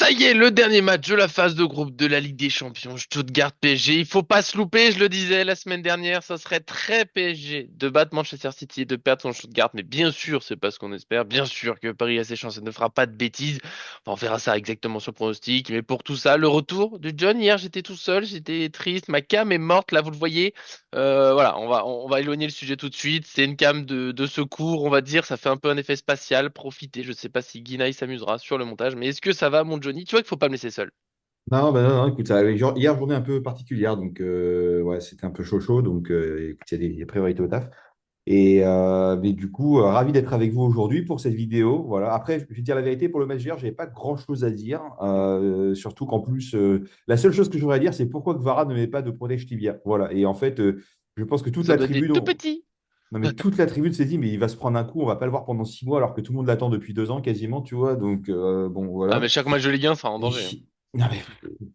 Ça y est, le dernier match de la phase de groupe de la Ligue des Champions, Stuttgart PSG. Il faut pas se louper, je le disais la semaine dernière, ça serait très PSG de battre Manchester City et de perdre contre Stuttgart. Mais bien sûr, c'est pas ce qu'on espère. Bien sûr que Paris a ses chances et ne fera pas de bêtises. Enfin, on verra ça exactement sur le pronostic. Mais pour tout ça, le retour du John. Hier, j'étais tout seul, j'étais triste. Ma cam est morte, là, vous le voyez. Voilà, on va éloigner le sujet tout de suite. C'est une cam de secours, on va dire. Ça fait un peu un effet spatial. Profitez. Je sais pas si Guinaï s'amusera sur le montage, mais est-ce que ça va, mon Johnny? Tu vois qu'il faut pas me laisser seul. Non, bah non, non, écoute, hier, journée un peu particulière, donc ouais, c'était un peu chaud, donc écoute, il y a des priorités au taf. Mais du coup, ravi d'être avec vous aujourd'hui pour cette vidéo. Voilà. Après, je vais dire la vérité, pour le match d'hier, je n'avais pas grand-chose à dire. Surtout qu'en plus, la seule chose que j'aurais à dire, c'est pourquoi Kvara ne met pas de protège tibia. Voilà. Et en fait, je pense que toute Ça la doit être tribune, tout petit. non, mais toute la tribune s'est dit, mais il va se prendre un coup, on va pas le voir pendant 6 mois, alors que tout le monde l'attend depuis 2 ans quasiment, tu vois. Donc, bon, Ah, voilà. mais chaque match de Ligue 1 sera en Et- danger, hein. Non, mais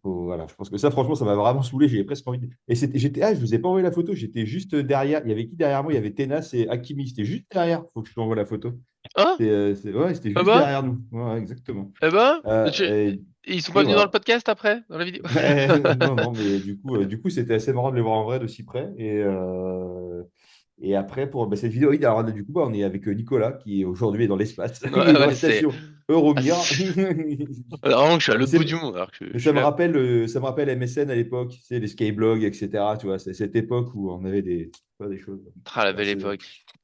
voilà, je pense que ça, franchement, ça m'a vraiment saoulé. J'avais presque envie de... je vous ai pas envoyé la photo, j'étais juste derrière. Il y avait qui derrière moi? Il y avait Tenas et Hakimi. C'était juste derrière. Faut que je t'envoie la photo. Ah, Ouais, c'était ah juste bah, derrière nous. Ouais, ouais, exactement. eh ben, Et, ils sont pas et venus dans le voilà. podcast après, dans la vidéo. Non, non, mais du coup, c'était assez marrant de les voir en vrai de si près. Et après, pour cette vidéo, oui, alors, du coup, on est avec Nicolas, qui aujourd'hui est dans l'espace. Il Ouais, est dans ouais, la c'est. station Ah, Euromir. vraiment que je suis à Non, l'autre bout du monde, alors que mais je suis là. ça me rappelle MSN à l'époque, tu sais, les skyblogs, etc. Tu vois, c'est cette époque où on avait des choses Ah, la belle assez époque.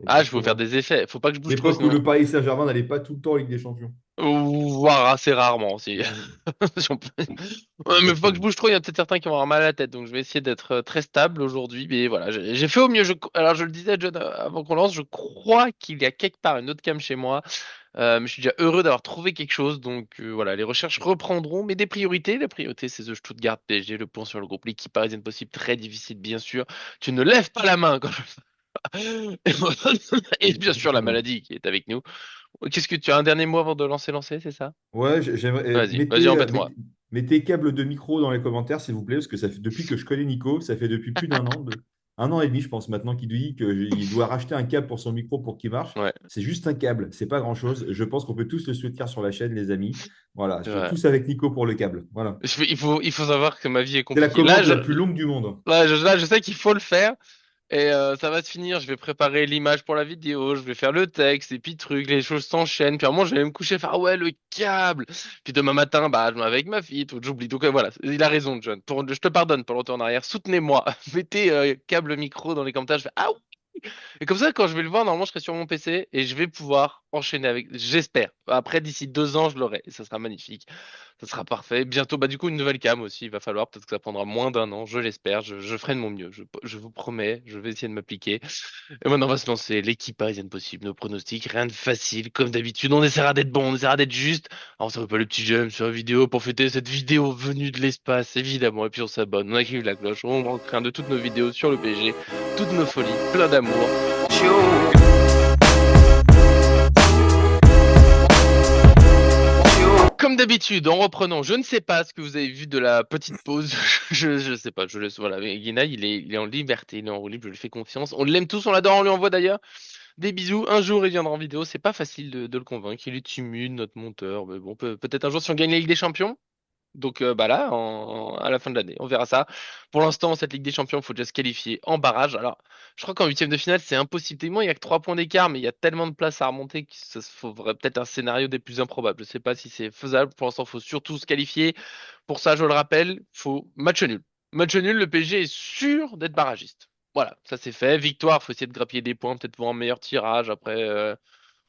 Ah, je veux faire exactement. des effets. Faut pas que je bouge trop, L'époque où sinon. le Paris Saint-Germain n'allait pas tout le temps en Ligue des Champions. Ou voire assez rarement aussi. Mm, Si on peut- Ouais, mais faut pas que je exactement. bouge trop, il y a peut-être certains qui vont avoir mal à la tête, donc je vais essayer d'être très stable aujourd'hui. Mais voilà, j'ai fait au mieux. Alors je le disais à John avant qu'on lance, je crois qu'il y a quelque part une autre cam chez moi, mais je suis déjà heureux d'avoir trouvé quelque chose. Donc voilà, les recherches reprendront, mais des priorités. La priorité, c'est The Stuttgart PSG, le point sur le groupe, l'équipe parisienne possible, très difficile bien sûr. Tu ne lèves pas la main quand et voilà. Et bien sûr la Non. maladie qui est avec nous. Qu'est-ce que tu as un dernier mot avant de lancer, c'est ça? Ouais, j'aimerais Vas-y, embête-moi. mettez câble de micro dans les commentaires, s'il vous plaît, parce que ça fait depuis que je connais Nico, ça fait depuis plus d'un an, 1 an et demi, je pense maintenant, qu'il dit qu'il doit racheter un câble pour son micro pour qu'il marche. Ouais, C'est juste un câble, c'est pas grand-chose. Je pense qu'on peut tous le soutenir sur la chaîne, les amis. Voilà, c'est je fais vrai. tous avec Nico pour le câble. Voilà. Il faut savoir que ma vie est C'est la compliquée. commande la plus longue du monde. Là, je sais qu'il faut le faire. Et ça va se finir. Je vais préparer l'image pour la vidéo. Je vais faire le texte et puis truc. Les choses s'enchaînent. Puis à un moment, je vais me coucher faire ah ouais le câble. Puis demain matin, bah je m'en vais avec ma fille. Tout j'oublie. Donc voilà, il a raison, John. Je te pardonne pour le retour en arrière. Soutenez-moi. Mettez câble micro dans les commentaires. Je fais ah et comme ça, quand je vais le voir, normalement, je serai sur mon PC et je vais pouvoir enchaîner avec. J'espère. Après, d'ici 2 ans, je l'aurai. Et ça sera magnifique. Ça sera parfait. Bientôt, bah, du coup, une nouvelle cam aussi. Il va falloir. Peut-être que ça prendra moins d'un an. Je l'espère. Je ferai de mon mieux. Je vous promets. Je vais essayer de m'appliquer. Et maintenant, on va se lancer. L'équipe parisienne possible. Nos pronostics. Rien de facile. Comme d'habitude, on essaiera d'être bon. On essaiera d'être juste. Alors, ça veut pas le petit j'aime sur la vidéo pour fêter cette vidéo venue de l'espace, évidemment. Et puis, on s'abonne. On active la cloche. On manque rien de toutes nos vidéos sur le PSG. Toutes nos folies. Plein d'amour. Comme d'habitude, en reprenant, je ne sais pas ce que vous avez vu de la petite pause. Je sais pas, je laisse. Voilà, mais Guinaï, il est en liberté, il est en roue libre, je lui fais confiance. On l'aime tous, on l'adore, on lui envoie d'ailleurs des bisous. Un jour, il viendra en vidéo. C'est pas facile de le convaincre. Il est timide, notre monteur. Mais bon, peut-être un jour, si on gagne la Ligue des Champions. Donc bah là, à la fin de l'année, on verra ça. Pour l'instant, cette Ligue des Champions, il faut déjà se qualifier en barrage. Alors, je crois qu'en huitième de finale, c'est impossible. Tellement il y a que 3 points d'écart, mais il y a tellement de place à remonter qu'il faudrait peut-être un scénario des plus improbables. Je sais pas si c'est faisable. Pour l'instant, il faut surtout se qualifier. Pour ça, je le rappelle, faut match nul. Match nul, le PSG est sûr d'être barragiste. Voilà, ça c'est fait. Victoire, faut essayer de grappiller des points, peut-être pour un meilleur tirage. Après,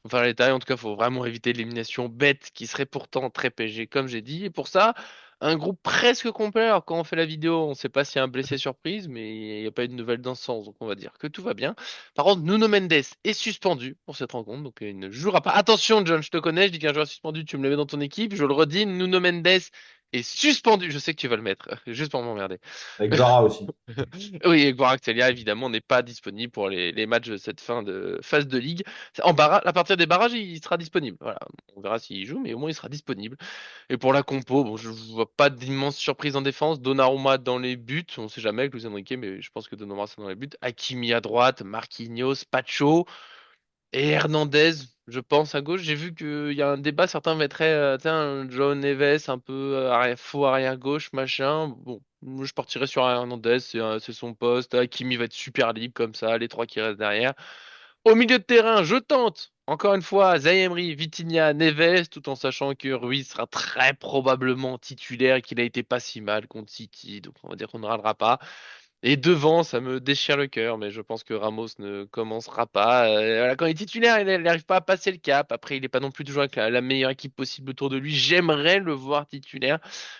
on va faire les détails. En tout cas, faut vraiment éviter l'élimination bête qui serait pourtant très PSG, comme j'ai dit. Et pour ça, un groupe presque complet. Alors, quand on fait la vidéo, on ne sait pas s'il y a un blessé surprise, mais il n'y a pas eu de nouvelles dans ce sens. Donc, on va dire que tout va bien. Par contre, Nuno Mendes est suspendu pour cette rencontre. Donc, il ne jouera pas. Attention, John, je te connais. Je dis qu'un joueur suspendu, tu me le mets dans ton équipe. Je le redis, Nuno Mendes est suspendu. Je sais que tu vas le mettre, juste pour m'emmerder. Avec Vara aussi. Oui, et Kvaratskhelia, évidemment, n'est pas disponible pour les matchs de cette fin de phase de ligue. En barrage, à partir des barrages, il sera disponible. Voilà, on verra s'il joue, mais au moins il sera disponible. Et pour la compo, bon, je vois pas d'immense surprise en défense. Donnarumma dans les buts, on sait jamais avec Luis Enrique, mais je pense que Donnarumma sera dans les buts. Hakimi à droite, Marquinhos, Pacho et Hernandez. je pense, à gauche. J'ai vu qu'il y a un débat, certains mettraient tiens, un John Neves un peu faux arrière gauche, machin. Bon, moi, je partirais sur Hernandez, c'est son poste. Hakimi va être super libre comme ça, les trois qui restent derrière. Au milieu de terrain, je tente. Encore une fois, Zaïre Emery, Vitinha, Neves, tout en sachant que Ruiz sera très probablement titulaire et qu'il a été pas si mal contre City, donc on va dire qu'on ne râlera pas. Et devant, ça me déchire le cœur, mais je pense que Ramos ne commencera pas. Voilà, quand il est titulaire, il n'arrive pas à passer le cap. Après, il n'est pas non plus toujours avec la meilleure équipe possible autour de lui. J'aimerais le voir titulaire,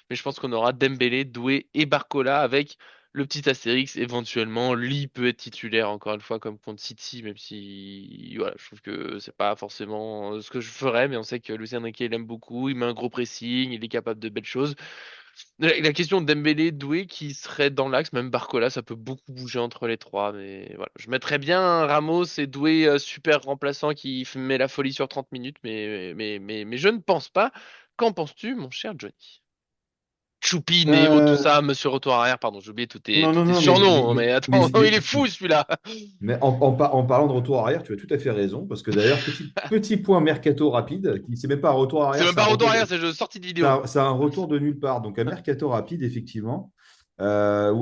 mais je pense qu'on aura Dembélé, Doué et Barcola avec le petit Astérix. Éventuellement, Lee peut être titulaire encore une fois comme contre City, même si voilà, je trouve que c'est pas forcément ce que je ferais, mais on sait que Lucien Riquet il aime beaucoup. Il met un gros pressing, il est capable de belles choses. La question de Dembélé, Doué, qui serait dans l'axe, même Barcola, ça peut beaucoup bouger entre les trois, mais voilà. Je mettrais bien Ramos et Doué super remplaçant qui met la folie sur 30 minutes, mais je ne pense pas. Qu'en penses-tu, mon cher Johnny? Choupi, Néo, tout Euh, ça, Monsieur Retour Arrière, pardon, j'ai oublié non, tous non, tes non, surnoms, mais attends, non, il est fou celui-là. en parlant de retour arrière, tu as tout à fait raison, parce que d'ailleurs, petit point mercato rapide, qui c'est même pas un retour C'est arrière, même pas Retour Arrière, c'est juste sortie de vidéo. c'est un retour de nulle part. Donc un mercato rapide, effectivement, où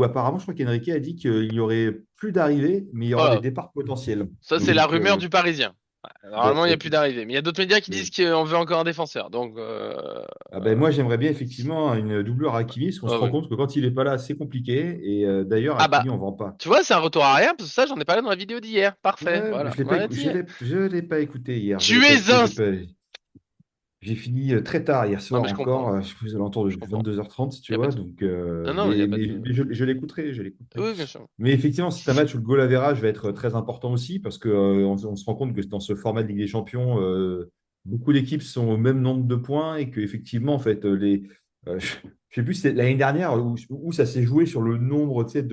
apparemment, je crois qu'Enrique a dit qu'il n'y aurait plus d'arrivées, mais il y aura des Voilà, départs potentiels. ça c'est la Donc, rumeur du Parisien. ben, Normalement, il n'y a plus d'arrivée, mais il y a d'autres médias qui disent ben, qu'on veut encore un défenseur, donc ah ben, moi, j'aimerais bien effectivement une doublure à Hakimi, parce qu'on se ouais, rend ouais. compte que quand il n'est pas là, c'est compliqué. Et d'ailleurs, Ah bah, Hakimi, on ne vend pas. tu vois, c'est un retour arrière, parce que ça, j'en ai parlé dans la vidéo d'hier. Parfait, Ouais, mais voilà. je l'ai pas, Voilà, t'y es. je l'ai pas écouté hier. Je l'ai Tu pas es écouté. un... J'ai fini très tard hier Non, soir mais je comprends. encore, je crois aux alentours de Je comprends. 22h30, Il tu n'y a pas vois. de... Donc, Non, non, il n'y a pas de... je l'écouterai, je l'écouterai. Oui, bien sûr. Mais effectivement, c'est un match où le goal average va être très important aussi, parce que on se rend compte que dans ce format de Ligue des Champions, beaucoup d'équipes sont au même nombre de points et qu'effectivement, en fait, je sais plus, c'est l'année dernière où ça s'est joué sur le nombre, tu sais,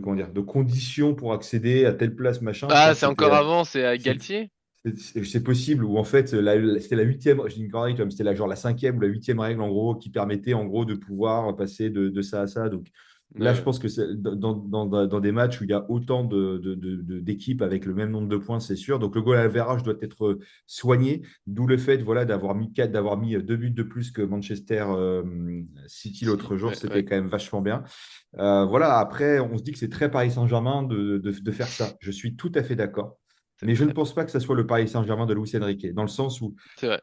comment dire, de conditions pour accéder à telle place, machin. Je crois Ah, que c'est encore c'était avant, c'est à c'est Galtier? c'est possible, ou en fait, c'était la huitième, je dis une connerie, tu vois, mais c'était genre la cinquième ou la huitième règle, en gros, qui permettait, en gros, de pouvoir passer de ça à ça. Donc là, je Ouais. pense que dans des matchs où il y a autant d'équipes avec le même nombre de points, c'est sûr. Donc le goal average doit être soigné, d'où le fait, voilà, d'avoir mis deux buts de plus que Manchester City Si, l'autre jour, ouais, c'était ouais. quand même vachement bien. Voilà, après, on se dit que c'est très Paris Saint-Germain de faire ça. Je suis tout à fait d'accord. C'est Mais je ne très... pense pas que ça soit le Paris Saint-Germain de Luis Enrique, dans le sens où C'est vrai.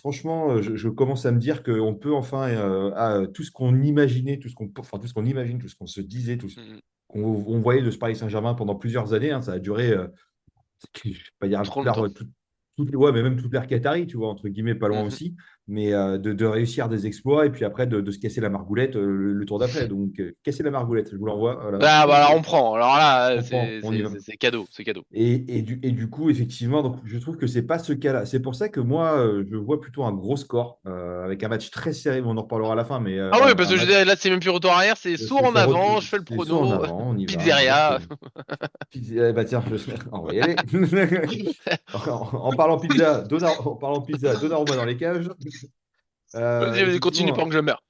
franchement, je commence à me dire qu'on peut enfin, tout ce qu'on imaginait, tout ce qu'on imagine, tout ce qu'on se disait, tout ce Mm, mm. qu'on on voyait de ce Paris Saint-Germain pendant plusieurs années, hein, ça a duré je vais pas dire Trop longtemps. ouais, mais même toute l'ère Qatari, tu vois, entre guillemets, pas loin Mhm. aussi, mais de réussir des exploits et puis après de se casser la margoulette le tour d'après. Donc, casser la margoulette, je vous l'envoie. Voilà. Ah, bah, alors on prend. Alors là, On prend, on y va. c'est cadeau, c'est cadeau. Et du coup, effectivement, donc, je trouve que c'est pas ce cas-là. C'est pour ça que moi, je vois plutôt un gros score avec un match très serré. On en reparlera à la fin, mais Ah oui, parce un que je disais, match, là, c'est même plus retour arrière, c'est saut en avant, je fais le c'est soit en prono, avant, on y va, pizzeria. exactement. Bah tiens, on va y aller. En parlant pizza, Donnarumma dans les cages. Vas-y, vas-y, continue pendant Effectivement, que je meurs.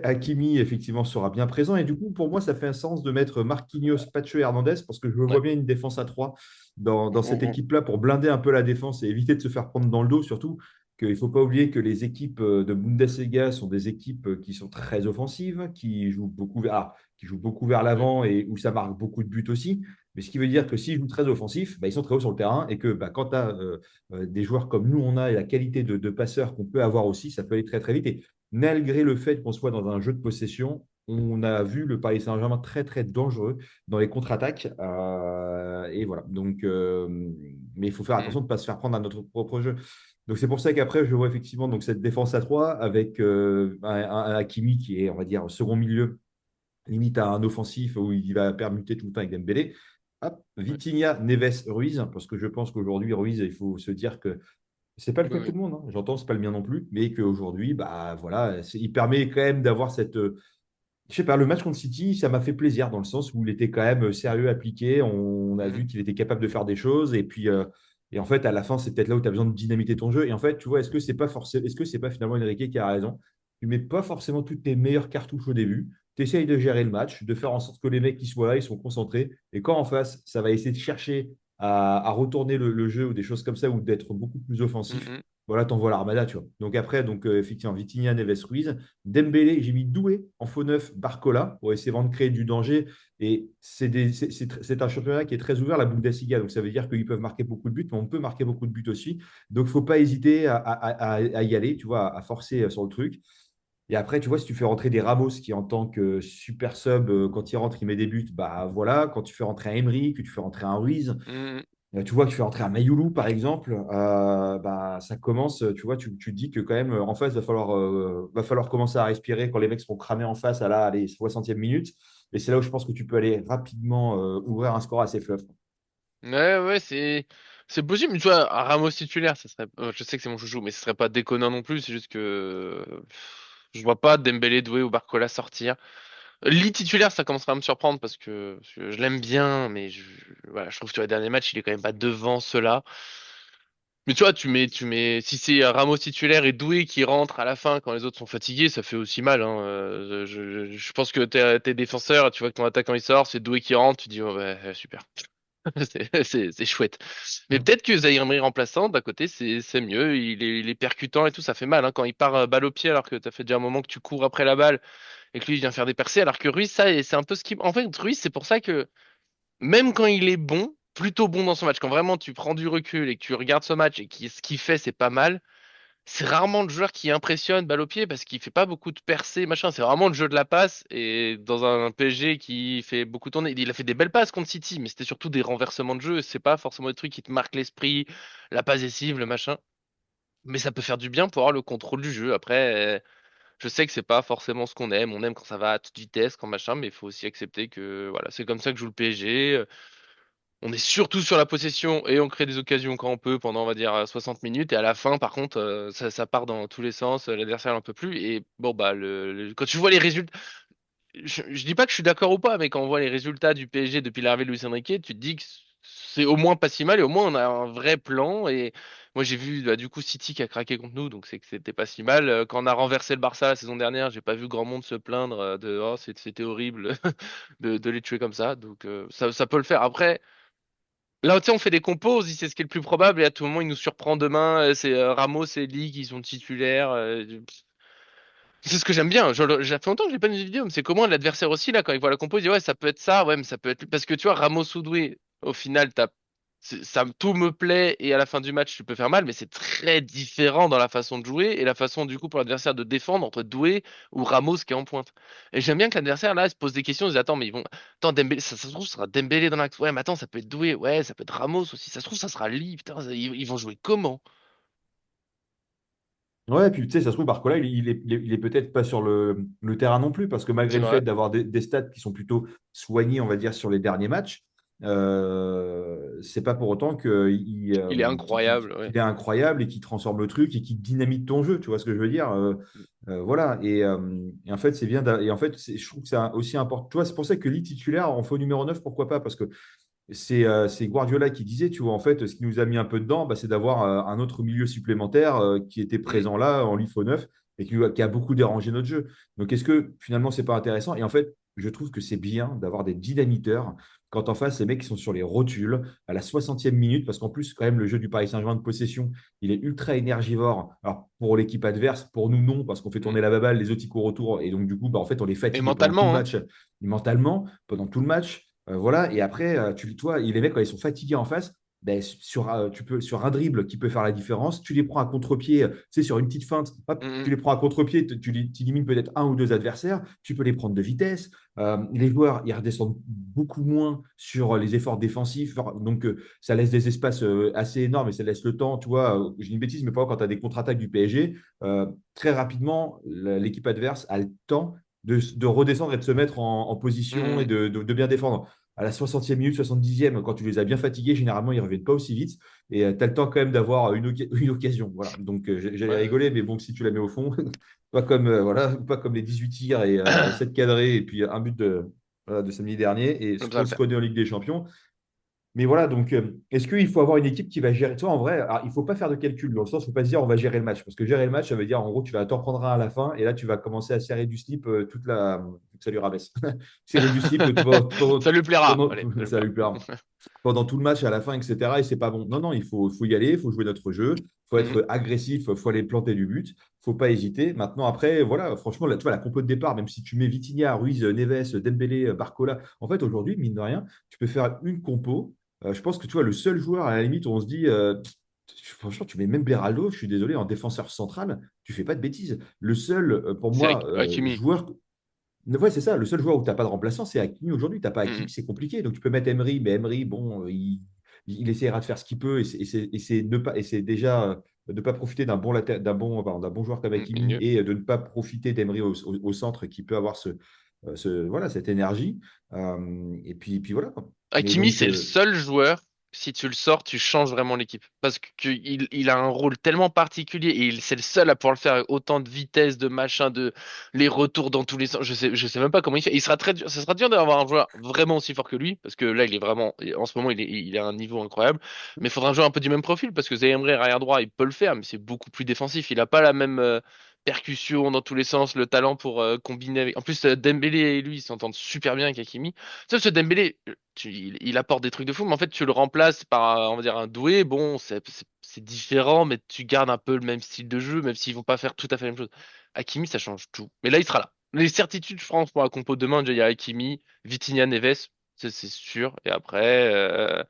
Hakimi, effectivement, sera bien présent. Et du coup, pour moi, ça fait un sens de mettre Marquinhos, Pacho et Hernandez parce que je Ouais. vois bien une défense à 3 dans cette On- équipe-là pour blinder un peu la défense et éviter de se faire prendre dans le dos. Surtout qu'il ne faut pas oublier que les équipes de Bundesliga sont des équipes qui sont très offensives, qui jouent beaucoup vers Ouais. l'avant et où ça marque beaucoup de buts aussi. Mais ce qui veut dire que s'ils jouent très offensif, bah, ils sont très hauts sur le terrain et que quand tu as des joueurs comme nous, on a et la qualité de passeurs qu'on peut avoir aussi, ça peut aller très très vite. Et malgré le fait qu'on soit dans un jeu de possession, on a vu le Paris Saint-Germain très très dangereux dans les contre-attaques. Et voilà. Donc, mais il faut faire Mm. attention de ne pas se faire prendre à notre propre jeu. Donc c'est pour ça qu'après, je vois effectivement donc, cette défense à 3 avec un Hakimi qui est, on va dire, second milieu, limite à un offensif où il va permuter tout le temps avec Dembélé. Hop, Ouais. Vitinha, Neves, Ruiz, parce que je pense qu'aujourd'hui, Ruiz, il faut se dire que c'est pas le Ouais, choix de tout ouais. le monde, hein. J'entends, c'est pas le mien non plus, mais qu'aujourd'hui, bah voilà, il permet quand même d'avoir cette. Je sais pas, le match contre City, ça m'a fait plaisir dans le sens où il était quand même sérieux, appliqué. On a Mhm. vu qu'il était capable de faire des choses. Et puis, et en fait, à la fin, c'est peut-être là où tu as besoin de dynamiter ton jeu. Et en fait, tu vois, est-ce que c'est pas finalement Enrique qui a raison? Tu mets pas forcément toutes tes meilleures cartouches au début. tu essayes de gérer le match, de faire en sorte que les mecs qui soient là, ils sont concentrés. Et quand en face, ça va essayer de chercher à retourner le jeu ou des choses comme ça, ou d'être beaucoup plus offensif, Mhm. voilà, t'envoies l'armada, tu vois. Donc après, effectivement, Vitinha, Neves, Ruiz, Dembélé, j'ai mis Doué en faux neuf, Barcola, pour essayer vraiment de créer du danger. Et c'est un championnat qui est très ouvert, la Bundesliga. Donc ça veut dire qu'ils peuvent marquer beaucoup de buts, mais on peut marquer beaucoup de buts aussi. Donc il ne faut pas hésiter à y aller, tu vois, à forcer sur le truc. Et après, tu vois, si tu fais rentrer des Ramos qui, en tant que super sub, quand il rentre, il met des buts, bah voilà. Quand tu fais rentrer un Emery, que tu fais rentrer un Ruiz, Mhm. tu vois, que tu fais rentrer un Mayoulou, par exemple, bah, ça commence, tu vois, tu te dis que quand même, en face, va falloir commencer à respirer quand les mecs seront cramés en face à la allez, 60e minute. Et c'est là où je pense que tu peux aller rapidement ouvrir un score assez fleuve. Ouais, ouais, c'est possible. Mais tu vois, un Ramos titulaire, ça serait. Je sais que c'est mon chouchou, mais ce serait pas déconnant non plus. C'est juste que je vois pas Dembélé, Doué ou Barcola sortir. Lee titulaire, ça commencerait à me surprendre parce que je l'aime bien, mais voilà, je trouve que sur les derniers matchs, il est quand même pas devant ceux-là. Mais tu vois, si c'est Ramos titulaire et Doué qui rentre à la fin quand les autres sont fatigués, ça fait aussi mal, hein. Je pense que t'es défenseur, tu vois que ton attaquant il sort, c'est Doué qui rentre, tu dis oh, ouais, super. C'est chouette. Mais Mm. peut-être que Zaïre Emery remplaçant, d'un côté, c'est mieux. Il est percutant et tout, ça fait mal, hein, quand il part balle au pied alors que t'as fait déjà un moment que tu cours après la balle et que lui il vient faire des percées. Alors que Ruiz, ça, et c'est un peu ce qui. En fait, Ruiz, c'est pour ça que même quand il est bon, plutôt bon dans son match, quand vraiment tu prends du recul et que tu regardes ce match et ce qu'il fait, c'est pas mal. C'est rarement le joueur qui impressionne balle au pied parce qu'il fait pas beaucoup de percées, machin. C'est vraiment le jeu de la passe. Et dans un PSG qui fait beaucoup tourner, il a fait des belles passes contre City, mais c'était surtout des renversements de jeu. C'est pas forcément des trucs qui te marquent l'esprit, la passe décisive, le machin. Mais ça peut faire du bien pour avoir le contrôle du jeu. Après, je sais que c'est pas forcément ce qu'on aime. On aime quand ça va à toute vitesse, quand machin, mais il faut aussi accepter que voilà, c'est comme ça que joue le PSG. On est surtout sur la possession et on crée des occasions quand on peut pendant, on va dire, 60 minutes. Et à la fin, par contre, ça part dans tous les sens. L'adversaire n'en peut plus. Et bon, bah, quand tu vois les résultats, je dis pas que je suis d'accord ou pas, mais quand on voit les résultats du PSG depuis l'arrivée de Luis Enrique, tu te dis que c'est au moins pas si mal et au moins on a un vrai plan. Et moi, j'ai vu, bah, du coup, City qui a craqué contre nous, donc c'est que c'était pas si mal. Quand on a renversé le Barça la saison dernière, j'ai pas vu grand monde se plaindre de oh, c'était horrible de les tuer comme ça. Donc, ça peut le faire. Après. Là, tu sais, on fait des compos, on se dit c'est ce qui est le plus probable, et à tout moment, il nous surprend demain. C'est Ramos et Lee qui sont titulaires. C'est ce que j'aime bien. J'ai fait longtemps que j'ai pas vu une vidéo, mais c'est comment l'adversaire aussi, là, quand il voit la compo, il dit ouais, ça peut être ça, ouais, mais ça peut être. Parce que tu vois, Ramos ou Doué, au final, tout me plaît, et à la fin du match, tu peux faire mal, mais c'est très différent dans la façon de jouer et la façon, du coup, pour l'adversaire de défendre entre Doué ou Ramos qui est en pointe. Et j'aime bien que l'adversaire, là, se pose des questions, il se dit attends, mais ils vont. Attends, Dembélé, ça se trouve, ça sera Dembélé dans l'axe. Ouais, mais attends, ça peut être Doué, ouais, ça peut être Ramos aussi. Ça se trouve, ça sera Lee. Putain, ils vont jouer comment? Ouais, et puis tu sais, ça se trouve, Barcola, il est peut-être pas sur le terrain non plus, parce que malgré C'est le fait vrai. d'avoir des stats qui sont plutôt soignés, on va dire, sur les derniers matchs, c'est pas pour autant Il est incroyable, ouais. qu'il est incroyable et qu'il transforme le truc et qu'il dynamite ton jeu, tu vois ce que je veux dire? Voilà, et en fait, c'est bien, et en fait, je trouve que c'est aussi important. Tu vois, c'est pour ça que lit titulaire en faux numéro 9 pourquoi pas? Parce que c'est Guardiola qui disait, tu vois, en fait, ce qui nous a mis un peu dedans, bah, c'est d'avoir un autre milieu supplémentaire qui était Mm. présent là, en LIFO 9, et qui a beaucoup dérangé notre jeu. Donc, est-ce que finalement, c'est pas intéressant? Et en fait, je trouve que c'est bien d'avoir des dynamiteurs quand en face, les mecs qui sont sur les rotules à la 60e minute, parce qu'en plus, quand même, le jeu du Paris Saint-Germain de possession, il est ultra énergivore. Alors, pour l'équipe adverse, pour nous, non, parce qu'on fait Mm. tourner la baballe, les autres, ils courent autour, et donc, du coup, bah, en fait, on les Et fatigue pendant tout le mentalement, hein. match, mentalement, pendant tout le match. Voilà, et après, toi, les mecs, quand ils sont fatigués en face, ben, sur un dribble qui peut faire la différence, tu les prends à contre-pied, tu sais, sur une petite feinte, hop, tu Mm, les prends à contre-pied, tu élimines peut-être un ou deux adversaires, tu peux les prendre de vitesse. Les joueurs, ils redescendent beaucoup moins sur les efforts défensifs, donc ça laisse des espaces assez énormes et ça laisse le temps, tu vois, je dis une bêtise, mais pas quand tu as des contre-attaques du PSG, très rapidement, l'équipe adverse a le temps de redescendre et de se mettre en position et mm. de bien défendre. À la 60e minute, 70e, quand tu les as bien fatigués, généralement, ils ne reviennent pas aussi vite. Et tu as le temps quand même d'avoir une occasion. Voilà. Donc, j'allais Ouais. rigoler, mais bon, si tu la mets au fond, voilà, pas comme les 18 tirs et 7 cadrés, et puis un but voilà, de samedi dernier, et Comme ça, le scroll faire. scorer en Ligue des Champions. Mais voilà, donc est-ce qu'il faut avoir une équipe qui va gérer? Toi, en vrai, alors, il ne faut pas faire de calcul, dans le sens, il ne faut pas se dire on va gérer le match. Parce que gérer le match, ça veut dire en gros, tu vas t'en prendre un à la fin et là, tu vas commencer à serrer du slip toute la. Ça lui rabaisse. Serrer du slip Ça lui plaira. pendant- Allez, ça lui ça plaira. lui plaira. Pendant tout le match à la fin, etc. Et c'est pas bon. Non, non, il faut y aller, il faut jouer notre jeu, il faut Mhm, être agressif, il faut aller planter du but, il ne faut pas hésiter. Maintenant, après, voilà, franchement, là, tu vois, la compo de départ, même si tu mets Vitinha, Ruiz, Neves, Dembélé, Barcola, en fait, aujourd'hui, mine de rien, tu peux faire une compo. Je pense que tu vois, le seul joueur à la limite où on se dit, franchement, tu mets même Beraldo, je suis désolé, en défenseur central, tu fais pas de bêtises. Le seul, pour C'est moi, Hakimi. joueur. Ouais, c'est ça. Le seul joueur où tu n'as pas de remplaçant, c'est Hakimi aujourd'hui. Tu n'as pas Hakimi, Mhm, c'est compliqué. Donc tu peux mettre Emery, mais Emery, bon, il essaiera de faire ce qu'il peut et c'est déjà de ne pas profiter d'un bon joueur comme mhm, Hakimi milieu. et de ne pas profiter d'Emery au centre qui peut avoir voilà, cette énergie. Et puis voilà, quoi. Mais Hakimi, donc, c'est le seul joueur, si tu le sors, tu changes vraiment l'équipe. Parce qu'il a un rôle tellement particulier et c'est le seul à pouvoir le faire avec autant de vitesse, de machin, de les retours dans tous les sens. Je sais même pas comment il fait. Il sera très dur, ça sera dur d'avoir un joueur vraiment aussi fort que lui, parce que là, il est vraiment, en ce moment, il est à un niveau incroyable. Mais il faudra un joueur un peu du même profil, parce que Zaire Emery, arrière droit, il peut le faire, mais c'est beaucoup plus défensif. Il a pas la même, percussion dans tous les sens, le talent pour combiner avec. En plus, Dembélé et lui, ils s'entendent super bien avec Hakimi. Sauf ce Dembélé, il apporte des trucs de fou, mais en fait, tu le remplaces par, on va dire, un doué. Bon, c'est différent, mais tu gardes un peu le même style de jeu, même s'ils vont pas faire tout à fait la même chose. Hakimi, ça change tout. Mais là, il sera là. Les certitudes, je pense, pour la compo de demain, déjà, il y a Hakimi, Vitinha, Neves, c'est sûr. Et après,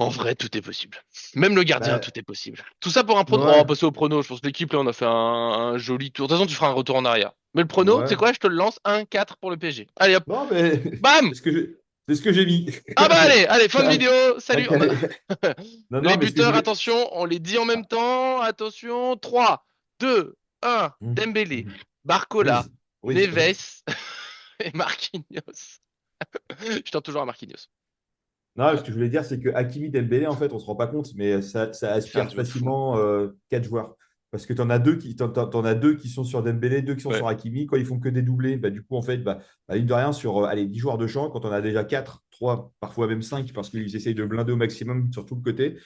en vrai, tout est possible. Même le gardien, bah, tout est possible. Tout ça pour un prono. On va ouais, passer au prono. Je pense que l'équipe, là, on a fait un joli tour. De toute façon, tu feras un retour en arrière. Mais le prono, c'est ouais. quoi? Je te le lance 1-4 pour le PSG. Allez, hop. Non, mais Bam! c'est ce que j'ai mis. Ah bah allez, fin de vidéo. Salut. Non, Les non, mais ce que je buteurs, voulais. attention, on les dit en même temps. Attention, 3, 2, 1. Dembélé, Barcola, Oui, oui. Neves et Marquinhos. Je tente toujours à Marquinhos. Non, ce que je voulais dire, c'est que Hakimi Dembélé, en fait, on ne se rend pas compte, mais ça Il fait un aspire duo de fou. facilement 4 joueurs. Parce que tu en as deux t'en as deux qui sont sur Dembélé, deux qui sont Ouais. sur Hakimi. Quand ils font que des doublés, bah, du coup, en fait, ligne de rien, sur allez, 10 joueurs de champ, quand on a déjà 4, 3, parfois même 5, parce qu'ils essayent de blinder au maximum sur tout le côté,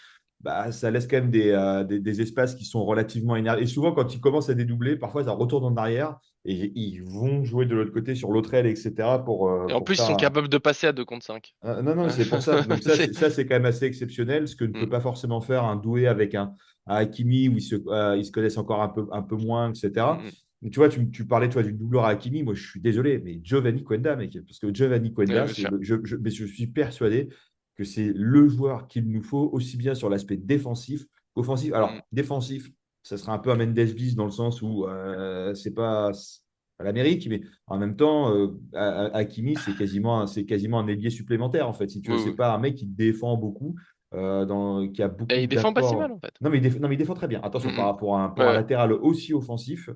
bah, ça laisse quand même des espaces qui sont relativement énervés. Et souvent, quand ils commencent à dédoubler, parfois, ça retourne en arrière et ils vont jouer de l'autre côté sur l'autre aile, etc., Et en pour plus, ils faire sont un. capables de passer à 2 contre 5. Non, non, c'est pour ça. Donc ça, C'est... c'est quand même assez exceptionnel, ce que ne Mm, peut pas forcément faire un doué avec un Hakimi où ils se connaissent encore un peu moins, mm, etc. mm. Mais tu vois, tu parlais toi du doubleur à Hakimi. Moi, je suis désolé, mais Giovanni Quenda, mec, parce que Giovanni Ouais, Quenda, bien sûr. mais je suis persuadé que c'est le joueur qu'il nous faut aussi bien sur l'aspect défensif qu'offensif. Mm. Alors, défensif, ça sera un peu un Mendes bis dans le sens où c'est pas à l'Amérique, mais en même temps, Hakimi, c'est quasiment un ailier supplémentaire, en fait. Si tu Oui, veux, c'est oui. pas un mec qui défend beaucoup, qui a Et beaucoup il défend pas si mal, d'apports. en fait. Non, mais il défend très bien. Mm, Attention, par mm. rapport à pour un Ouais, latéral aussi offensif,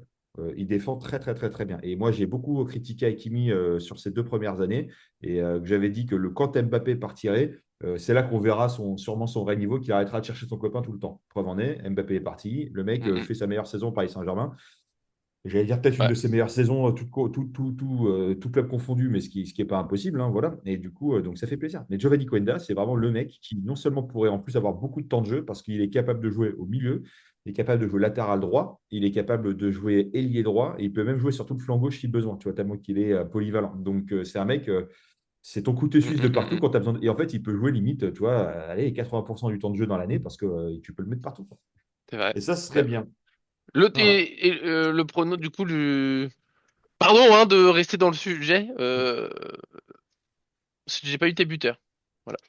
il défend très, très, très, très bien. Et moi, j'ai beaucoup critiqué Hakimi sur ces 2 premières années et que j'avais dit que quand Mbappé partirait, c'est là qu'on verra sûrement son vrai niveau, qu'il arrêtera de chercher son copain tout le temps. Preuve en est, Mbappé est parti, le mec ouais. Mm, mm. fait sa meilleure saison au Paris Saint-Germain. J'allais dire peut-être une Ouais. de ses meilleures saisons, tout club confondu, mais ce qui est pas impossible, hein, voilà. Et du coup, donc ça fait plaisir. Mais Giovanni Quenda, c'est vraiment le mec qui non seulement pourrait en plus avoir beaucoup de temps de jeu, parce qu'il est capable de jouer au milieu, il est capable de jouer latéral droit, il est capable de jouer ailier droit, et il peut même jouer sur tout le flanc gauche si besoin, tu vois, tellement qu'il est polyvalent. Donc c'est un mec, c'est ton couteau Mm, suisse de mm, mm, partout mm. quand tu as besoin. Et en fait, il peut jouer limite, tu vois, allez, 80% du temps de jeu dans l'année, parce que tu peux le mettre partout, quoi. C'est vrai. Et ça, ce serait Ouais. bien. Voilà. Le prono, du coup, pardon, hein, de rester dans le sujet. J'ai pas eu tes buteurs. Voilà.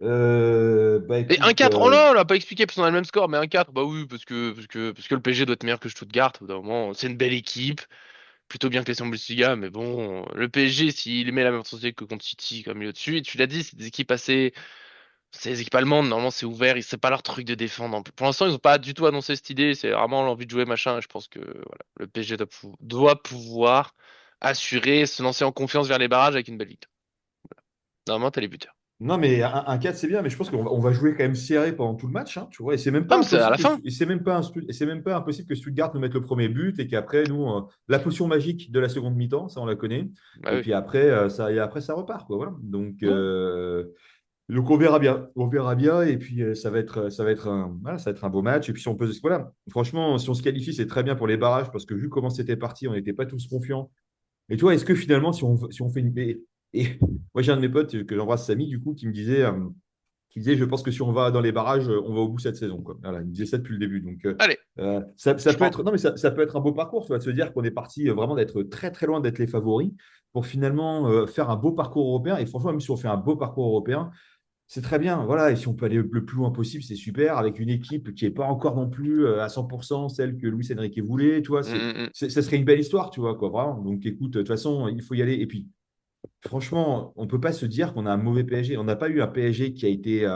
Bah Et écoute, 1-4, oh là, on l'a pas expliqué parce qu'on a le même score, mais 1-4, bah oui, parce que le PSG doit être meilleur que Stuttgart, au bout d'un moment. C'est une belle équipe, plutôt bien classée en Bundesliga, mais bon, le PSG, s'il met la même intensité que contre City, comme il est au-dessus, et tu l'as dit, c'est des équipes assez, c'est des équipes allemandes, normalement c'est ouvert, c'est pas leur truc de défendre. Pour l'instant, ils ont pas du tout annoncé cette idée, c'est vraiment l'envie de jouer, machin, et je pense que, voilà, le PSG doit pouvoir assurer, se lancer en confiance vers les barrages avec une belle victoire. Normalement, t'as les buteurs. non, mais un 4, c'est bien, mais je pense qu'on va jouer quand même serré pendant tout le match, hein, tu vois. Et c'est même Ah, pas mais c'est à impossible la fin. et c'est même pas impossible que Stuttgart nous mette le premier but et qu'après, nous, la potion magique de la seconde mi-temps, ça, on la connaît. Bah Et oui. puis après, ça repart, quoi. Voilà. Donc, Ouais. Donc on verra bien, et puis ça va être un beau match. Et puis si on peut, voilà, franchement, si on se qualifie, c'est très bien pour les barrages, parce que vu comment c'était parti, on n'était pas tous confiants. Et toi, est-ce que finalement, si on fait une, et moi j'ai un de mes potes que j'embrasse, Samy, du coup, qui disait, je pense que si on va dans les barrages, on va au bout cette saison, quoi. Voilà, il me disait ça depuis le début. Donc Allez, ça je peut prends. être, non mais ça peut être un beau parcours, tu vois, de se dire qu'on est parti vraiment d'être très très loin d'être les favoris pour finalement faire un beau parcours européen. Et franchement, même si on fait un beau parcours européen, c'est très bien, voilà. Et si on peut aller le plus loin possible, c'est super, avec une équipe qui n'est pas encore non plus à 100% celle que Luis Enrique voulait, tu vois. Mm, mm, mm. Ça serait une belle histoire, tu vois, quoi, vraiment. Donc écoute, de toute façon, il faut y aller. Et puis, franchement, on ne peut pas se dire qu'on a un mauvais PSG. On n'a pas eu un PSG qui a été,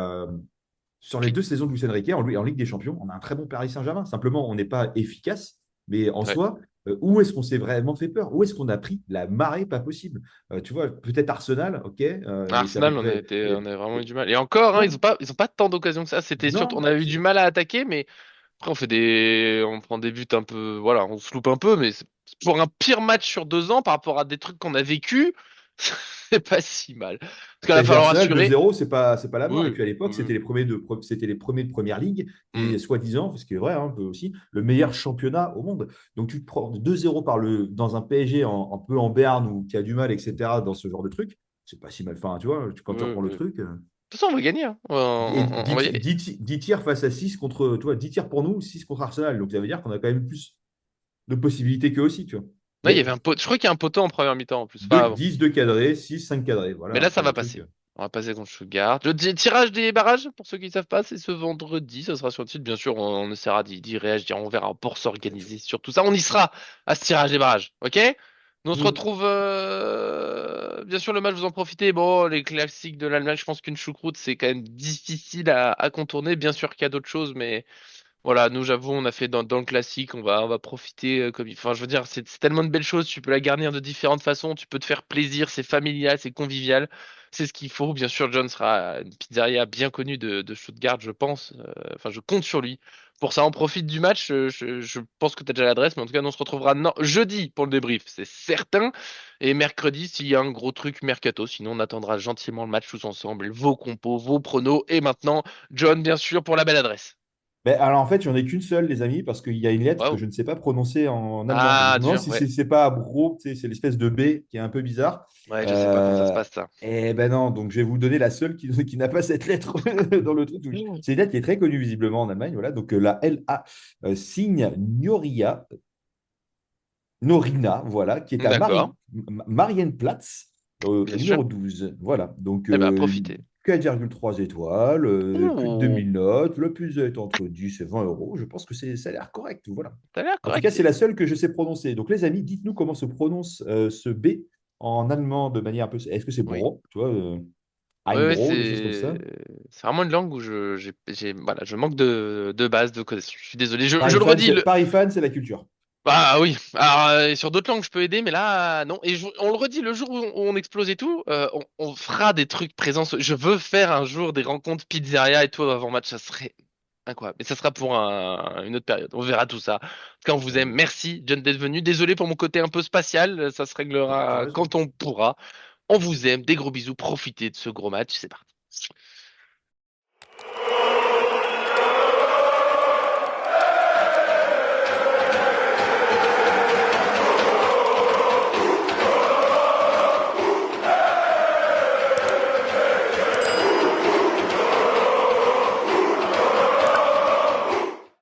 sur les Qui- 2 saisons de Luis Enrique, en Ligue des Champions, on a un très bon Paris Saint-Germain. Simplement, on n'est pas efficace, mais en Ouais. soi, où est-ce qu'on s'est vraiment fait peur? Où est-ce qu'on a pris la marée pas possible? Tu vois, peut-être Arsenal, ok, mais c'est à peu Arsenal, près. on a vraiment eu du mal. Et encore, hein, Ouais, ils ont pas tant d'occasions que ça. C'était surtout, on non, a eu du mal à attaquer, mais après on prend des buts un peu, voilà, on se loupe un peu, mais pour un pire match sur 2 ans par rapport à des trucs qu'on a vécu, c'est pas si mal. Parce qu'il va PSG falloir Arsenal assurer. 2-0, c'est pas la mort. Et Oui, puis à l'époque, oui. c'était les premiers de première ligue, Hmm. et soi-disant, ce qui est vrai un peu aussi, le meilleur championnat au monde. Donc tu te prends 2-0 dans un PSG un peu en berne ou qui a du mal, etc., dans ce genre de truc, c'est pas si mal. Enfin, tu vois, quand tu Oui, reprends le oui. De truc. toute façon, on va gagner, hein. Et On va y aller. 10 tirs face à 6 contre, toi, 10 tirs pour nous, 6 contre Arsenal. Donc ça veut dire qu'on a quand même plus de possibilités qu'eux aussi, tu vois. Là, il y avait Mais je crois qu'il y a un poteau en première mi-temps en plus, pas avant. 10 2 cadrés, 6 5 cadrés. Mais Voilà, là, ça après va le truc. passer. On va passer contre Stuttgart. Tirage des barrages, pour ceux qui ne savent pas, c'est ce vendredi. Ça sera sur le site. Bien sûr, on essaiera d'y réagir. On verra pour s'organiser sur tout ça. On y sera à ce tirage des barrages. OK? Nous, on se Mm. retrouve. Bien sûr, le match, vous en profitez. Bon, les classiques de l'Allemagne, je pense qu'une choucroute, c'est quand même difficile à contourner. Bien sûr qu'il y a d'autres choses, mais. Voilà, nous j'avoue, on a fait dans le classique, on va profiter enfin je veux dire, c'est tellement de belles choses, tu peux la garnir de différentes façons, tu peux te faire plaisir, c'est familial, c'est convivial, c'est ce qu'il faut. Bien sûr, John sera une pizzeria bien connue de Stuttgart, je pense. Enfin, je compte sur lui. Pour ça, on profite du match. Je pense que tu as déjà l'adresse, mais en tout cas, nous, on se retrouvera jeudi pour le débrief, c'est certain. Et mercredi, s'il y a un gros truc mercato, sinon on attendra gentiment le match tous ensemble, vos compos, vos pronos. Et maintenant, John, bien sûr, pour la belle adresse. Ben, alors en fait, j'en ai qu'une seule, les amis, parce qu'il y a une lettre que Waouh. je ne sais pas prononcer en allemand. Et je Ah, me demande dur, si ouais. c'est pas bro, tu sais, c'est l'espèce de B qui est un peu bizarre. Ouais, je sais pas comment ça se passe, ça. Eh ben non, donc je vais vous donner la seule qui n'a pas cette lettre dans le truc. Mm. C'est une lettre qui est très connue visiblement en Allemagne. Voilà, donc la LA signe Noria, Norina, voilà, qui est à D'accord, Marienplatz, bien au sûr. numéro 12. Voilà, donc Eh ben, profitez. 4,3 étoiles, plus de Ouh, 2000 notes, le plus est entre 10 et 20 euros. Je pense que ça a l'air correct. Voilà. t'as l'air En tout cas, correct. c'est la seule que je sais prononcer. Donc, les amis, dites-nous comment se prononce ce B en allemand de manière un peu. Est-ce que c'est Oui. bro, tu vois, Oui, ein oui, bro, des choses comme ça? c'est vraiment une langue où voilà, je manque de base, de connaissances. Je suis désolé. Je le redis. Paris fan, c'est la culture. Ah oui. Alors, sur d'autres langues, je peux aider, mais là, non. Et on le redit, le jour où on explose et tout, on fera des trucs présents. Je veux faire un jour des rencontres pizzeria et tout avant match. Ça serait incroyable. Mais ça sera pour une autre période. On verra tout ça. En tout cas, on vous aime. Merci, John, d'être venu. Désolé pour mon côté un peu spatial. Ça se Non, t'as réglera raison. quand on pourra. On vous aime. Des gros bisous. Profitez de ce gros match. C'est parti.